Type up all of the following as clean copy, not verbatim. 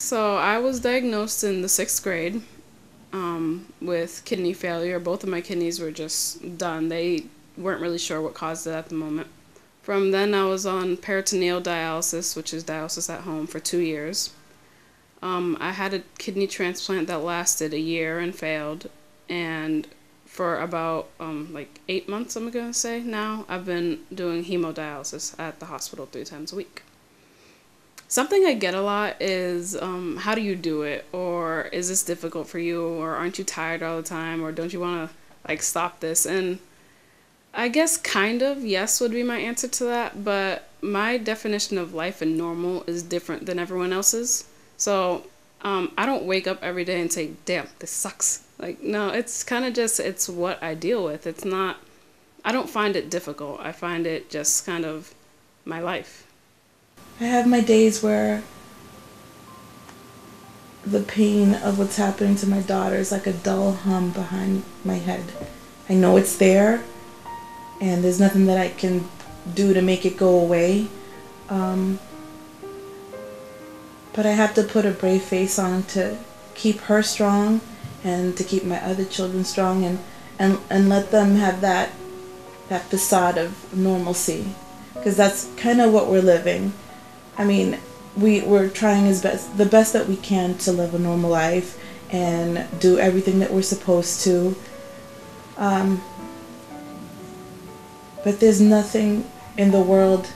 So I was diagnosed in the 6th grade with kidney failure. Both of my kidneys were just done. They weren't really sure what caused it at the moment. From then, I was on peritoneal dialysis, which is dialysis at home, for 2 years. I had a kidney transplant that lasted a year and failed. And for about like 8 months, I'm going to say now, I've been doing hemodialysis at the hospital 3 times a week. Something I get a lot is, how do you do it? Or is this difficult for you? Or aren't you tired all the time? Or don't you want to like stop this? And I guess kind of yes would be my answer to that. But my definition of life and normal is different than everyone else's. So I don't wake up every day and say, damn, this sucks. Like, no, it's kind of just, it's what I deal with. It's not, I don't find it difficult. I find it just kind of my life. I have my days where the pain of what's happening to my daughter is like a dull hum behind my head. I know it's there, and there's nothing that I can do to make it go away. But I have to put a brave face on to keep her strong and to keep my other children strong, and let them have that facade of normalcy, because that's kind of what we're living. I mean, we're trying the best that we can to live a normal life and do everything that we're supposed to. But there's nothing in the world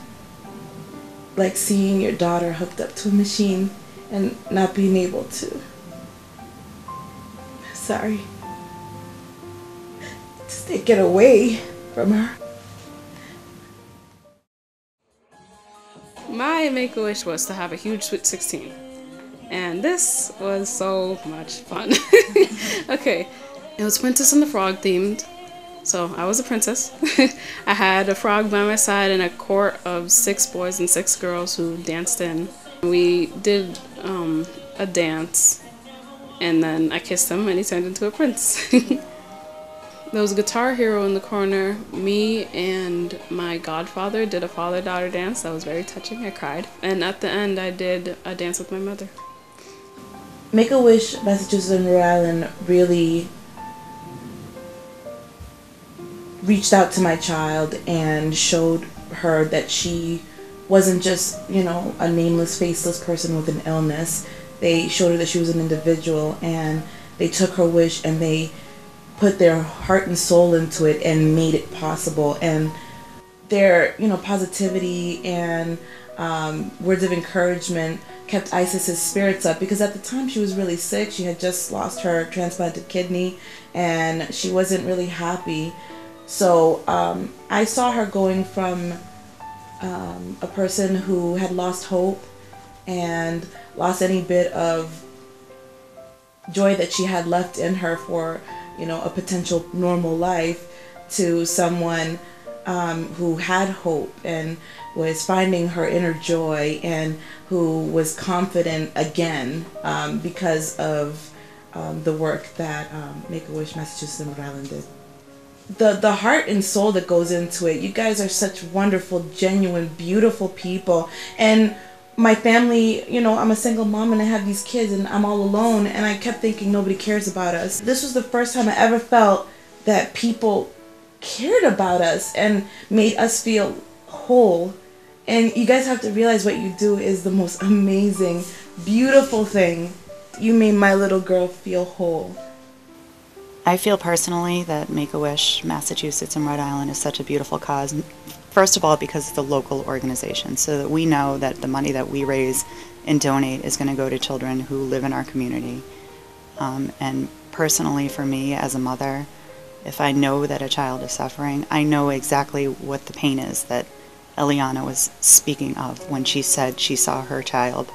like seeing your daughter hooked up to a machine and not being able to. Sorry. Just take it away from her. My make-a-wish was to have a huge Sweet 16. And this was so much fun. Okay, it was Princess and the Frog themed. So I was a princess. I had a frog by my side and a court of 6 boys and 6 girls who danced in. We did a dance, and then I kissed him and he turned into a prince. There was a guitar hero in the corner. Me and my godfather did a father-daughter dance. That was very touching. I cried. And at the end, I did a dance with my mother. Make-A-Wish Massachusetts and Rhode Island really reached out to my child and showed her that she wasn't just, a nameless, faceless person with an illness. They showed her that she was an individual, and they took her wish and they put their heart and soul into it and made it possible. And their, positivity and words of encouragement kept Isis's spirits up, because at the time she was really sick. She had just lost her transplanted kidney and she wasn't really happy. So I saw her going from a person who had lost hope and lost any bit of joy that she had left in her for a potential normal life, to someone who had hope and was finding her inner joy, and who was confident again because of the work that Make-A-Wish Massachusetts and Rhode Island did. The heart and soul that goes into it. You guys are such wonderful, genuine, beautiful people. And my family, I'm a single mom and I have these kids and I'm all alone, and I kept thinking nobody cares about us. This was the first time I ever felt that people cared about us and made us feel whole. And you guys have to realize what you do is the most amazing, beautiful thing. You made my little girl feel whole. I feel personally that Make-A-Wish Massachusetts and Rhode Island is such a beautiful cause. First of all, because it's a local organization, so that we know that the money that we raise and donate is going to go to children who live in our community. And personally, for me as a mother, if I know that a child is suffering, I know exactly what the pain is that Eliana was speaking of when she said she saw her child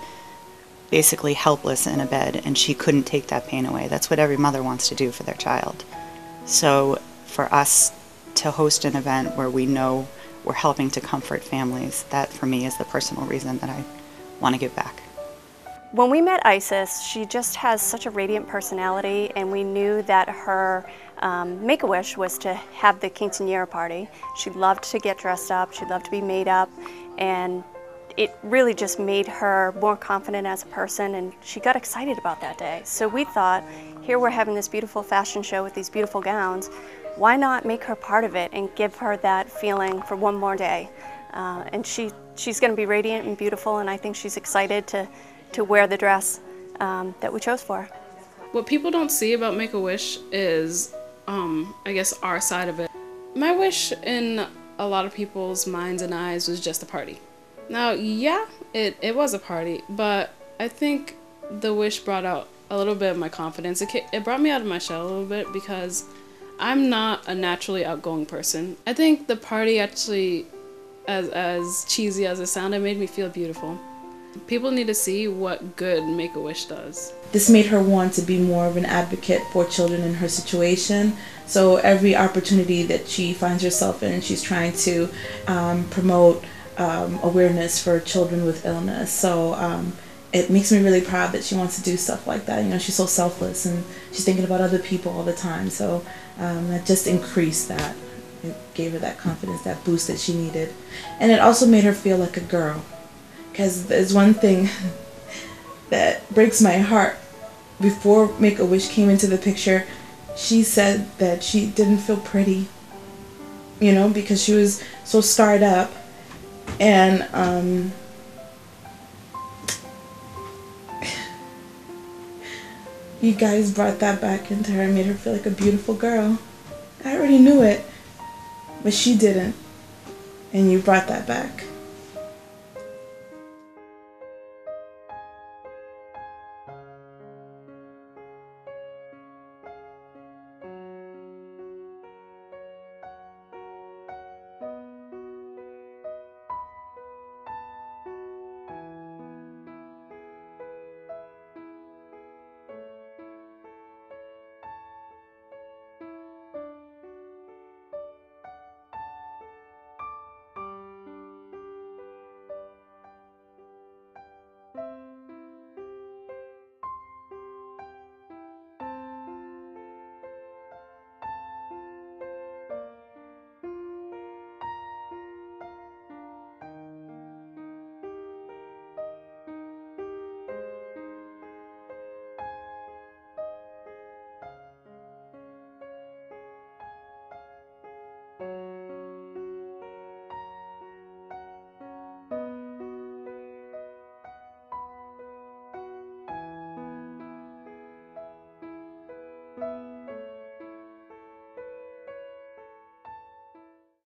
basically helpless in a bed and she couldn't take that pain away. That's what every mother wants to do for their child. So for us to host an event where we know we're helping to comfort families, that for me is the personal reason that I want to give back. When we met Isis, she just has such a radiant personality, and we knew that her make-a-wish was to have the quinceañera party. She loved to get dressed up, she loved to be made up, and it really just made her more confident as a person, and she got excited about that day. So we thought, here we're having this beautiful fashion show with these beautiful gowns, why not make her part of it and give her that feeling for one more day? And she's going to be radiant and beautiful, and I think she's excited to wear the dress that we chose for her. What people don't see about Make-A-Wish is, I guess, our side of it. My wish in a lot of people's minds and eyes was just a party. Now, yeah, it was a party, but I think the wish brought out a little bit of my confidence. It brought me out of my shell a little bit because I'm not a naturally outgoing person. I think the party actually, as cheesy as it sounded, made me feel beautiful. People need to see what good Make-A-Wish does. This made her want to be more of an advocate for children in her situation. So every opportunity that she finds herself in, she's trying to promote awareness for children with illness. So it makes me really proud that she wants to do stuff like that. You know, she's so selfless and she's thinking about other people all the time. So that just increased that. It gave her that confidence, that boost that she needed. And it also made her feel like a girl. Because there's one thing that breaks my heart. Before Make-A-Wish came into the picture, she said that she didn't feel pretty, you know, because she was so scarred up. And you guys brought that back into her and made her feel like a beautiful girl. I already knew it, but she didn't. And you brought that back.